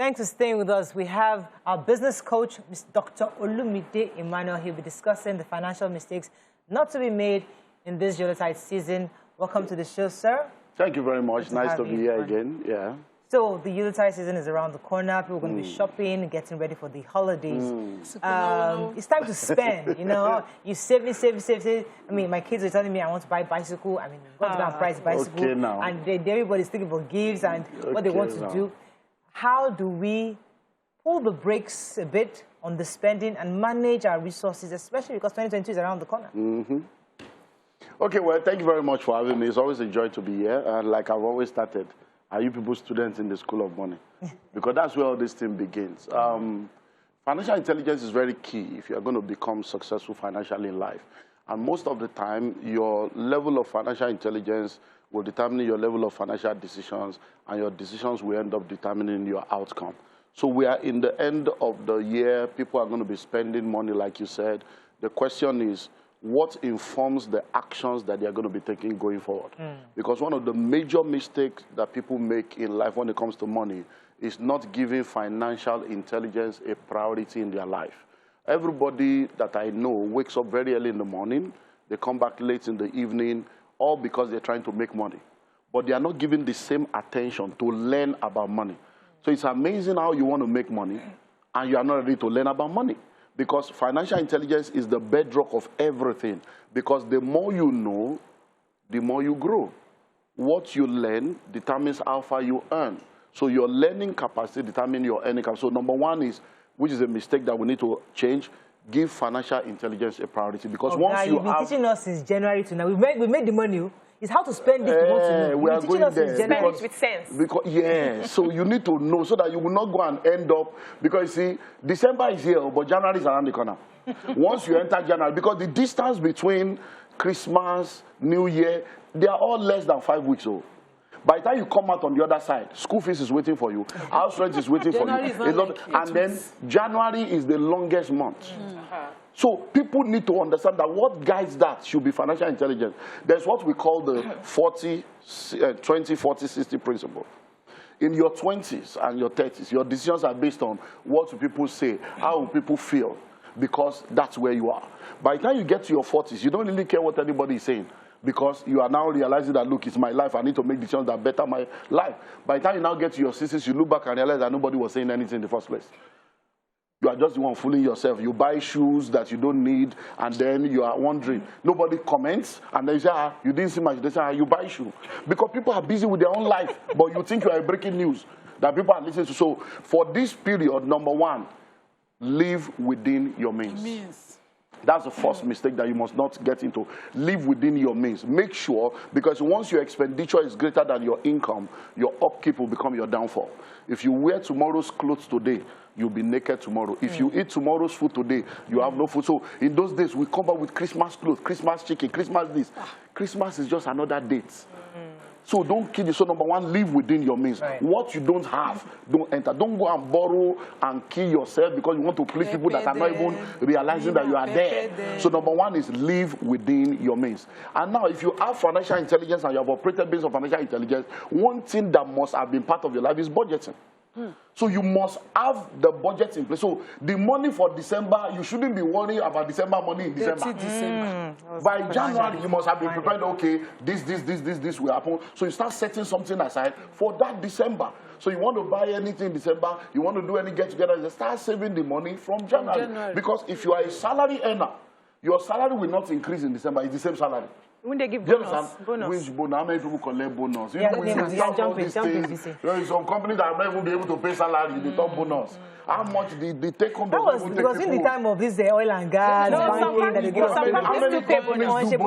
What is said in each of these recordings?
Thanks for staying with us. We have our business coach, Dr. Olumide Emmanuel. He'll be discussing the financial mistakes not to be made in this yuletide season. Welcome to the show, sir. Thank you very much. Nice to be here again. Yeah. So the yuletide season is around the corner. People are going to be shopping, getting ready for the holidays. It's time to spend, you know. You save. I mean, my kids are telling me I want to buy a bicycle. I mean, I'm going to go and price a bicycle. Okay, now. And everybody's thinking about gifts and what they want to do. How do we pull the brakes a bit on the spending and manage our resources, especially because 2022 is around the corner? Okay, well, thank you very much for having me. It's always a joy to be here. And like I've always started, are you people students in the School of Money? Because that's where all this thing begins. Financial intelligence is very key if you're going to become successful financially in life. And most of the time, your level of financial intelligence will determine your level of financial decisions, and your decisions will end up determining your outcome. So we are in the end of the year. People are going to be spending money, like you said. The question is, what informs the actions that they are going to be taking going forward? Because one of the major mistakes that people make in life when it comes to money is not giving financial intelligence a priority in their life. Everybody that I know wakes up very early in the morning, they come back late in the evening, all because they're trying to make money. But they are not giving the same attention to learn about money. So it's amazing how you want to make money and you are not ready to learn about money. Because financial intelligence is the bedrock of everything. Because the more you know, the more you grow. What you learn determines how far you earn. So your learning capacity determines your earning capacity. So number one is, which is a mistake that we need to change, give financial intelligence a priority. Because once you you've been teaching us since January to now. We made the money. It's how to spend it. We are going there. Spend it with sense. Because, so you need to know so that you will not go and end up, because you see, December is here, but January is around the corner. Once you enter January, because the distance between Christmas, New Year, they are all less than 5 weeks old. By the time you come out on the other side, school fees is waiting for you, house rent is waiting for you. And then January is the longest month. So people need to understand that what guides that should be financial intelligence. There's what we call the 20, 40, 60 principle. In your 20s and your 30s, your decisions are based on what do people say, how will people feel, because that's where you are. By the time you get to your 40s, you don't really care what anybody is saying, because you are now realizing that, look, it's my life, I need to make decisions that better my life. By the time you now get to your 60s, you look back and realize that nobody was saying anything in the first place. You are just the one fooling yourself. You buy shoes that you don't need, and then you are wondering. Nobody comments, and then you say, you didn't see much. They say, you buy shoes. Because people are busy with their own life, but you think you are breaking news that people are listening to. So for this period, number one, live within your means. That's the first mistake that you must not get into. Live within your means. Make sure, because once your expenditure is greater than your income, your upkeep will become your downfall. If you wear tomorrow's clothes today, you'll be naked tomorrow. If you eat tomorrow's food today, you have no food. So in those days, we come up with Christmas clothes, Christmas chicken, Christmas this. Christmas is just another date. So don't kill you. So number one, live within your means. What you don't have, don't enter. Don't go and borrow and kill yourself because you want to please people that are not even realizing that you are there. So number one is live within your means. And now if you have financial intelligence and you have operated based on financial intelligence, one thing that must have been part of your life is budgeting. So you must have the budget in place. So the money for December, you shouldn't be worrying about December money in December. By January, you must have been prepared, okay, this will happen. So you start setting something aside for that December. So you want to buy anything in December, you want to do any get-together, you start saving the money from January. Because if you are a salary earner, your salary will not increase in December. It's the same salary. When they give bonus. Which bonus? How many people collect bonus? There is some companies that are not even be able to pay salary. They talk bonus. How much the take home? That was because in the time of this oil and gas. Some companies still pay bonus. A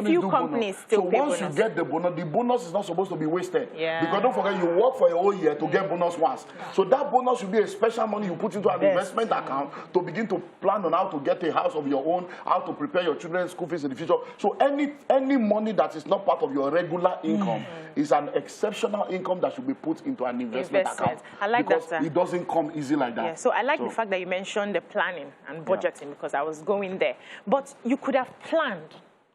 few companies still pay bonus. So once you get the bonus is not supposed to be wasted. Because don't forget, you work for a whole year to get bonus once. So that bonus should be a special money you put into an investment account to begin to plan on how to get a house of your own, how to prepare your children's school fees in the future. So any money that is not part of your regular income is an exceptional income that should be put into an investment account. I like because that, it doesn't come easy like that. Yeah, so I like the fact that you mentioned the planning and budgeting because I was going there. But you could have planned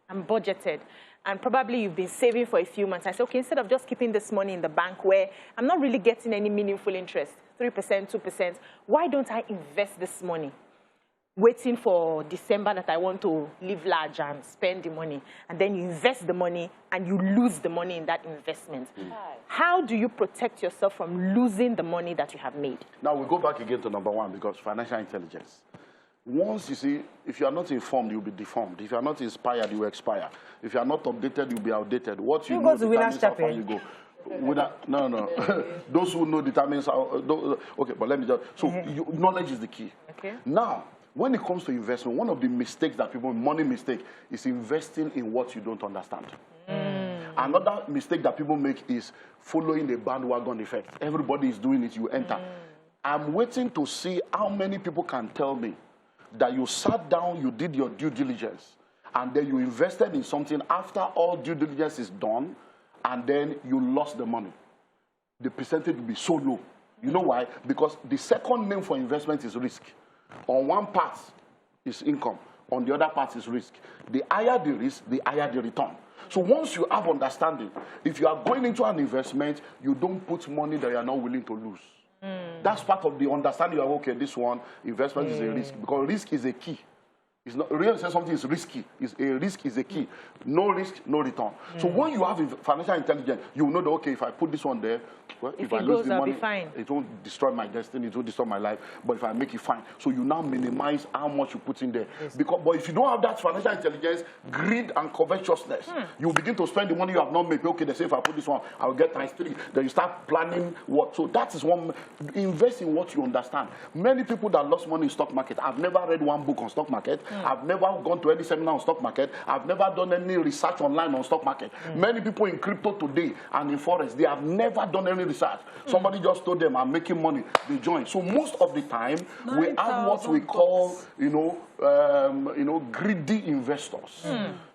and budgeted and probably you've been saving for a few months. I say, okay, instead of just keeping this money in the bank where I'm not really getting any meaningful interest, 3%, 2%, why don't I invest this money? Waiting for December that I want to live large and spend the money. And then you invest the money and you lose the money in that investment. How do you protect yourself from losing the money that you have made? Now we go back again to number one, because financial intelligence. Once you see, if you are not informed, you'll be deformed. If you are not inspired, you will expire. If you are not updated, you'll be outdated. What you know determines how far you go. No. Those who know determines how. Okay, but let me just. So knowledge is the key. Okay. Now, when it comes to investment, one of the mistakes that people, money mistake, is investing in what you don't understand. Another mistake that people make is following the bandwagon effect. Everybody is doing it, you enter. I'm waiting to see how many people can tell me that you sat down, you did your due diligence, and then you invested in something after all due diligence is done, and then you lost the money. The percentage will be so low. You know why? Because the second name for investment is risk. On one part is income, on the other part is risk. The higher the risk, the higher the return. So once you have understanding, if you are going into an investment, you don't put money that you are not willing to lose. That's part of the understanding of, okay, this one, investment is a risk, because risk is a key. It's not real say something is risky. Risk is a key. No risk, no return. So when you have financial intelligence, you know that, okay, if I put this one there, well, if I lose the money, it won't destroy my destiny, it won't destroy my life. But if I make it fine, so you now minimize how much you put in there. But if you don't have that financial intelligence, greed and covetousness, you begin to spend the money you have not made. Okay, they say if I put this one, I will get ×3. Then you start planning what. So that is one. Invest in what you understand. Many people that lost money in stock market, I've never read one book on stock market. I've never gone to any seminar on stock market. I've never done any research online on stock market. Many people in crypto today and in forex, they have never done any research. Somebody just told them, I'm making money. They join. So most of the time, we have what we call, greedy investors.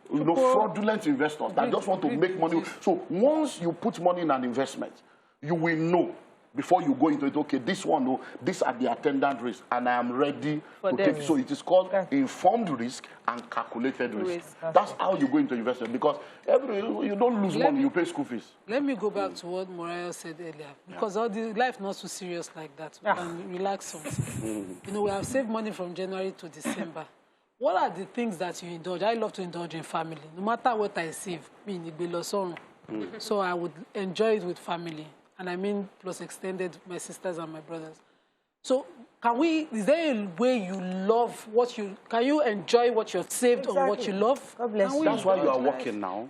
Fraudulent investors that just want to make money. So once you put money in an investment, you will know before you go into it, okay, this one, these are the attendant risks, and I am ready to take. So it is called informed risk and calculated risk. That's how you go into investment, because you don't lose money, you pay school fees. Let me go back to what Mariah said earlier, because all the life not so serious like that. We can relax something. We have saved money from January to December. What are the things that you indulge? I love to indulge in family. No matter what I save, so I would enjoy it with family. And I mean, plus extended, my sisters and my brothers. So, is there a way you love can you enjoy what you've saved or what you love? God bless you. That's why you are working now.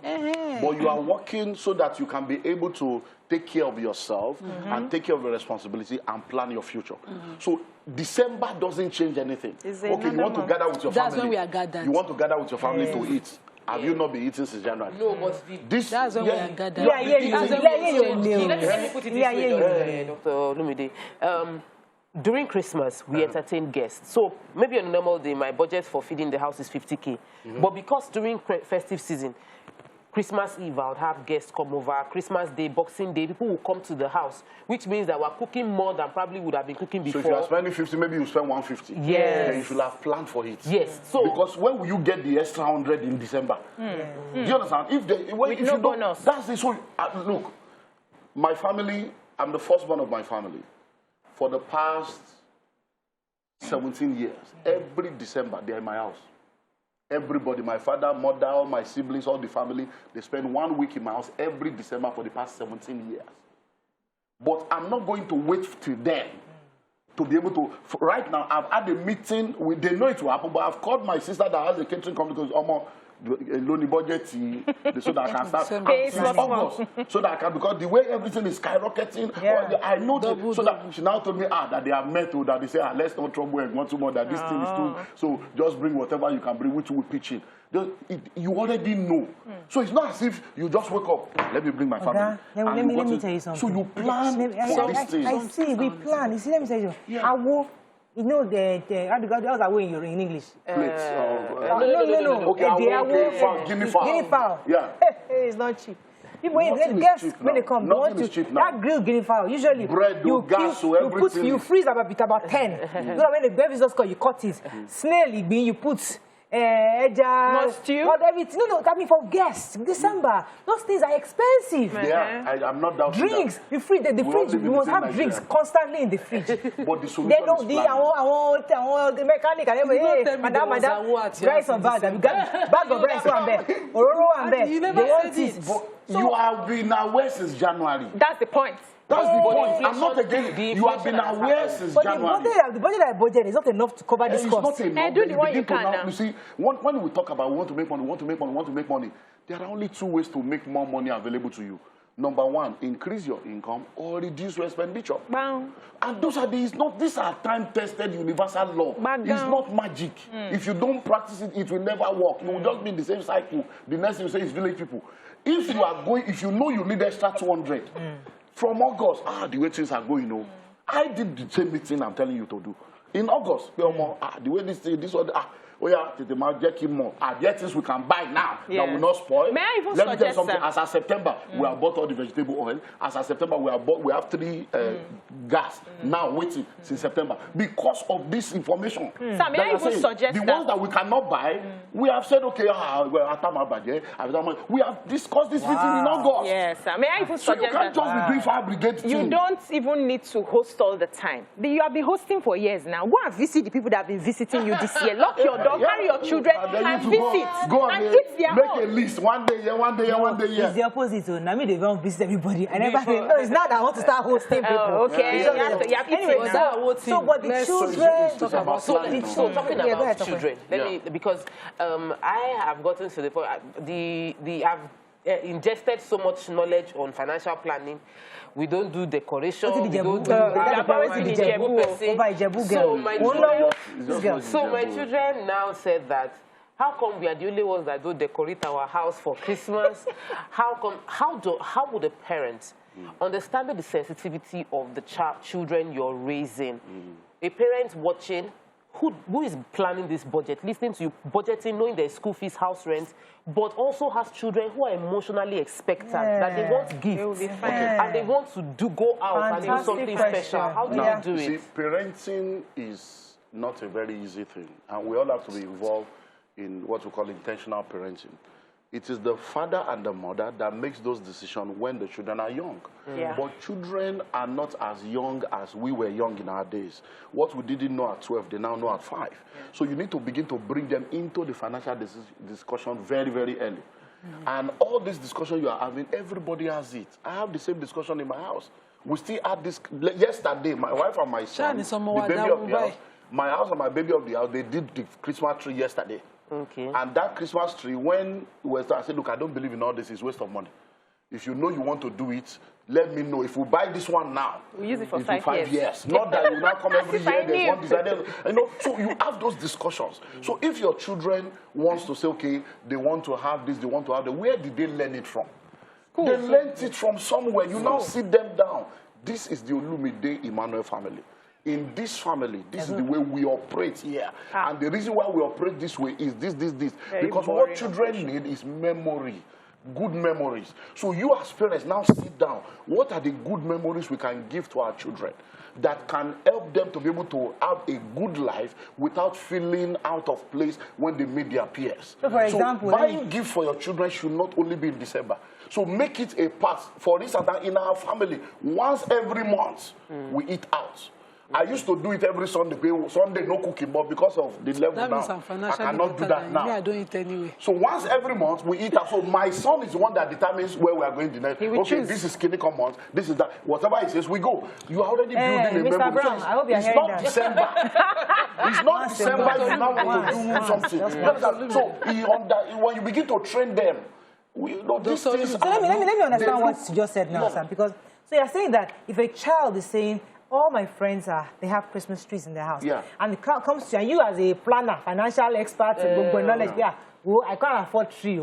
But you are working so that you can be able to take care of yourself and take care of your responsibility and plan your future. So, December doesn't change anything. Okay, you want to gather with your family. That's when we are gathered. You want to gather with your family to eat. Have you not been eating since January? No, but that's when we are gathered. Let me put it this way, Dr. Olumide. During Christmas, we entertain guests. So maybe on a normal day, my budget for feeding the house is 50K. But because during festive season, Christmas Eve, I would have guests come over. Christmas Day, Boxing Day, people will come to the house, which means that we're cooking more than probably would have been cooking before. So if you are spending 50, maybe you spend 150. Yes. Then you should have planned for it. Yes. So because when will you get the extra 100 in December? Do you understand? If no bonus. That's it. So look, my family, I'm the firstborn of my family. For the past 17 years, every December, they're in my house. Everybody, my father, mother, all my siblings, all the family, they spend 1 week in my house every December for the past 17 years. But I'm not going to wait till then to be able to. Right now, I've had a meeting. They know it will happen, but I've called my sister that has a catering company because loan budget so that I can start since August, so that I can, because the way everything is skyrocketing, I know that, so that she now told me that they have met, that they say let's not trouble and want more, that this thing is too, so just bring whatever you can bring, which will pitch in. You already know. So it's not as if you just wake up, let me bring my family. Let me tell you something. So you plan for this thing. I see, we plan. You see, let me tell you. I will. You know how's that way in English? Plates. No. Okay, guinea fowl. Guinea fowl. Yeah. It's not cheap. People, guests, when they come, that grilled guinea fowl, usually bread, gas, everything. You freeze about 10. So when the visitors come, you cut it. Snail, you put what everything. No, I mean for guests, December, those things are expensive. Yeah, I'm not doubting drinks, that. the fridge, you must have drinks constantly in the fridge. But the solution they don't, is the mechanic and everybody, hey, madam, rice on bag, bag of rice one bed, ororo one bed. You never said it. You have been aware since January. That's the point. That's the point. I'm not against it. You have been aware since January. The budget I budget is not enough to cover this cost. It's not enough. Do the one you can now. You see, when we talk about we want to make money, there are only two ways to make more money available to you. Number one, increase your income or reduce your expenditure. Wow. And these are time-tested universal law. It's not magic. If you don't practice it, it will never work. You will just be in the same cycle. The next thing you say is village people. If you know you need extra 200, from August, the way things are going, I did the same thing I'm telling you to do. In August, the way this one, there are things we can buy now that will not spoil. May I even Let me tell you something. sir? As of September, we have bought all the vegetable oil. As of September, we have 3 gas now waiting since September because of this information. Sir, may I even suggest the ones that we cannot buy, we have said, okay, after my budget, we have discussed this meeting in August. Yes, sir. May I even suggest you can't just be doing fire brigade thing. You don't even need to host all the time. You have been hosting for years now. Go and visit the people that have been visiting you this year. Lock your door. Carry your children and visit. Go and eat their make own. a list. One day here, one day here, one day here. It's the opposite. So now they don't visit everybody. I never. No, it's not that I want to start hosting people. Okay. Anyway, so but the children. So talking about children, because I have gotten to the point. I've ingested so much knowledge on financial planning. We don't do decoration. We don't do So my children now said that, how come we are the only ones that don't decorate our house for Christmas? How would a parent, understanding the sensitivity of the children you're raising, a parent watching, who is planning this budget, listening to you, budgeting, knowing their school fees, house rent, but also has children who are emotionally expectant, that they want gifts, and they want to go out and do something special. How do you do it? See, parenting is not a very easy thing, and we all have to be involved in what we call intentional parenting. It is the father and the mother that makes those decisions when the children are young. But children are not as young as we were young in our days. What we didn't know at 12, they now know at 5. So you need to begin to bring them into the financial discussion very, very early. And all this discussion you are having, everybody has it. I have the same discussion in my house. We still had this yesterday. My wife and my son, the baby of the house, my house and my baby of the house, they did the Christmas tree yesterday. And that Christmas tree, when I said, look, I don't believe in all this, it's waste of money. If you know you want to do it, let me know. If we buy this one now, we use it for 5 years. Not that you now come every year, there's one designer. So you have those discussions. So if your children wants to say, okay, they want to have this, they want to have that, where did they learn it from? They learned it from somewhere. You now sit them down. This is the Olumide Emmanuel family. In this family, this is the way we operate here. And the reason why we operate this way is this. Because what children need is memory, good memories. So you as parents now sit down. What are the good memories we can give to our children that can help them to be able to have a good life without feeling out of place when they meet their peers? So for example, buying gifts for your children should not only be in December. So make it a part. For instance, in our family, once every month, we eat out. I used to do it every Sunday. Sunday, no cooking, but because of the level now, I cannot do that now. I don't eat anyway. So once every month, we eat out. So my son is the one that determines where we are going the next. Okay, this is skinny month, this is that. Whatever he says, we go. You are already building a memory. Brown, I hope you're it's not December. It's not December you now want to do something. So when you begin to train them, so let me understand what you just said now, Sam, because so you're saying that if a child is saying, all my friends they have Christmas trees in their house. And it comes to you as a planner, financial expert, knowledge. Well, I can't afford tree.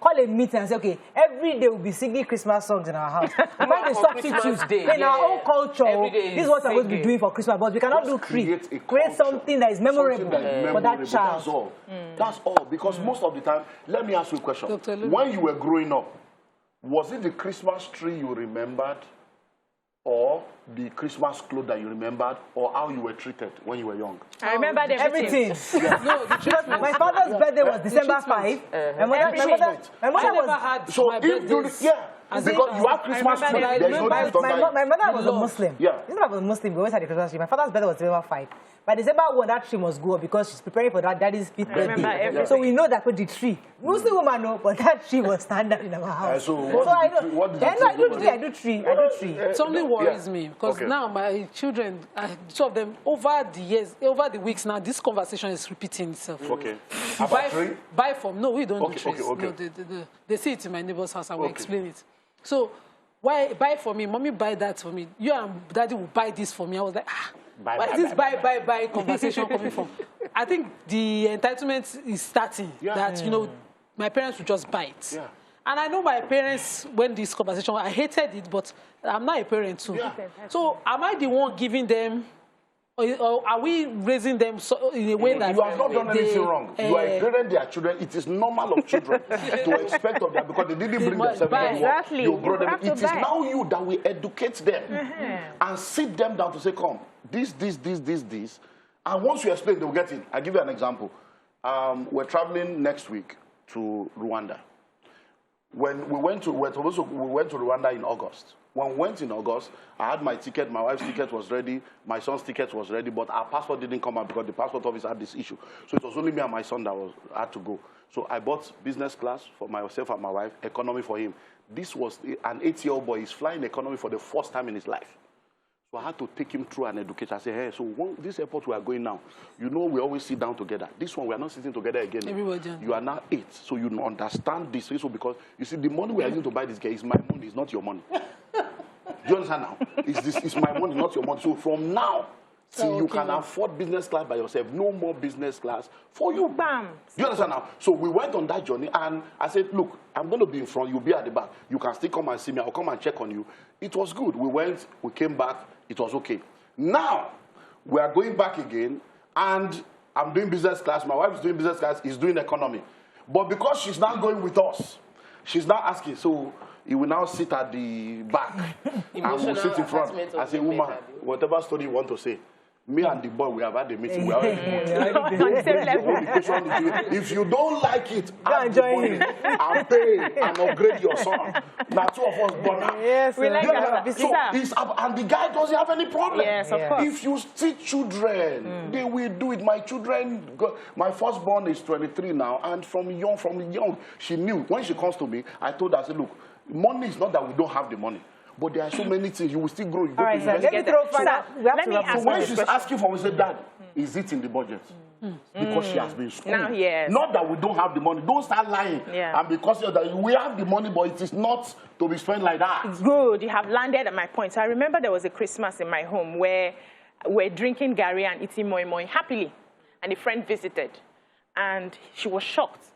Call a meeting and say, okay, every day we'll be singing Christmas songs in our house. We find a substitute in our own culture. This is what we're going to be doing for Christmas, but we cannot do tree. Create something that is memorable for that child. That's all. That's all. Because most of the time, let me ask you a question. When you were growing up, was it the Christmas tree you remembered? or the Christmas clothes that you remembered, or how you were treated when you were young? I remember everything. Yeah. No, my father's birthday was December 5. My mother never had so my birthdays. Because you have Christmas food, there's no gift on that. My mother was a Muslim. Yeah. My mother was a Muslim. We always had a Christmas tree. My father's birthday was December 5. By December 1, that tree must go up because she's preparing for that daddy's 5th birthday. So we know that with the tree. Muslim woman know, but that tree was standard in our house. So I do tree. Something worries me because now my children, two of them, over the years, over the weeks now, this conversation is repeating itself. Okay. Buy from, no, we don't do trees. Okay. No, they see it in my neighbor's house. I will explain it. So, why buy for me? Mommy buy that for me. You and daddy will buy this for me. I was like, where is this buy conversation coming from? I think the entitlement is starting. That, you know, my parents will just buy it. Yeah. And I know my parents, when this conversation, I hated it, but I'm not a parent too. Yeah. So, am I the one giving them, or are we raising them in a way that you have not done anything wrong? You are a parent, they are children. It is normal of children to expect of them because they didn't bring themselves to you brought them. It is now you that will educate them and sit them down to say, come, this. And once you explain, they will get it. I'll give you an example. We're traveling next week to Rwanda. When we went to Rwanda in August. When we went in August, I had my ticket, my wife's ticket was ready, my son's ticket was ready, but our passport didn't come out because the passport office had this issue. So it was only me and my son that had to go. So I bought business class for myself and my wife, economy for him. This was an 8-year-old boy. He's flying economy for the first time in his life. So I had to take him through an education. I said, hey, so this airport we are going now, you know we always sit down together. This one, we are not sitting together again. Everybody. You are now 8, so you understand this. So because, you see, the money we are using to buy this guy is my money, it's not your money. Do you understand now? It's my money, not your money. So from now, till you can afford business class by yourself, no more business class for you. Bam. Do you understand now? So we went on that journey, and I said, look, I'm going to be in front, you'll be at the back. You can still come and see me, I'll come and check on you. It was good. We went, we came back, it was okay. Now, we are going back again, and I'm doing business class, my wife is doing business class, he's doing economy. But because she's not going with us, she's not asking, so he will now sit at the back and we'll sit in front. I say, woman, whatever story you want to say, me and the boy, we have had a meeting. We are if you don't like it, ask the money and pay and upgrade your son. Now, two of us born now. Yes, we like that. So and the guy doesn't have any problem. Yes, of course. If you teach children, they will do it. My children, my firstborn is 23 now, and from young, she knew. When she comes to me, I told her, I said, look, money is not that we don't have the money. But there are so many things. You will still grow. You go to let me throw further. So when she's asking for me, say, Dad, is it in the budget? Because she has been schooled. Now, yes. Not that we don't have the money. Don't start lying. And because that we have the money, but it is not to be spent like that. Good. You have landed at my point. So I remember there was a Christmas in my home where we're drinking Gary and eating moi moi happily. And a friend visited. And she was shocked.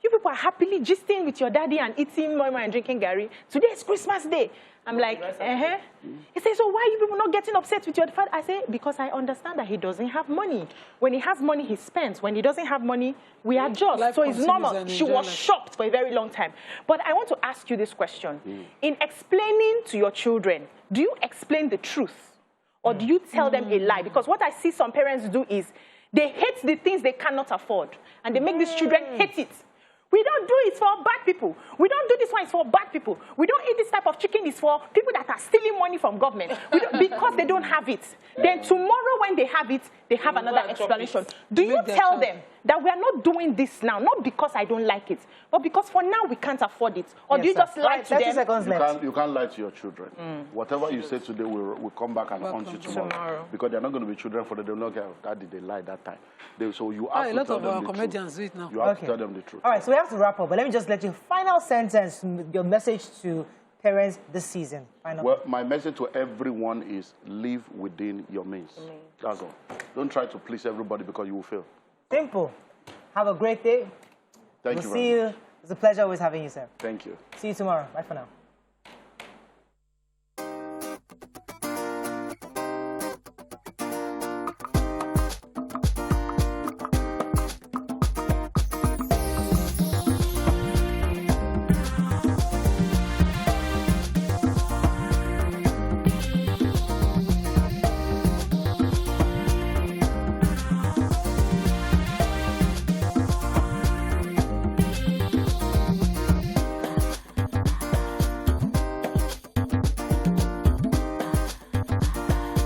You people are happily gisting with your daddy and eating moi moi and drinking Gary. Today is Christmas Day. I'm like, He says, so why are you people not getting upset with your father? I say, because I understand that he doesn't have money. When he has money, he spends. When he doesn't have money, we adjust. So it's normal. She was shocked for a very long time. But I want to ask you this question. In explaining to your children, do you explain the truth? Or do you tell them a lie? Because what I see some parents do is they hate the things they cannot afford. And they make these children hate it. We don't do it for bad people. We don't do this one, it's for bad people. We don't eat this type of chicken, it's for people that are stealing money from government. Because they don't have it. Then tomorrow when they have it, they have another explanation. Do you tell them that we are not doing this now, not because I don't like it, but because for now we can't afford it? Or do you just lie to them? You can't lie to your children. Whatever you say today will come back and haunt you tomorrow. Because they're not going to be children for the day. Daddy, they lied that time. So you have to tell them the comedians do it now. You have to tell them the truth. All right, so we have to wrap up, but let me just let you final sentence, your message to parents this season. Well, my message to everyone is live within your means. That's all. Don't try to please everybody because you will fail. Simple. Have a great day. Thank you. We'll see you. It's a pleasure always having you, sir. Thank you. See you tomorrow. Bye for now.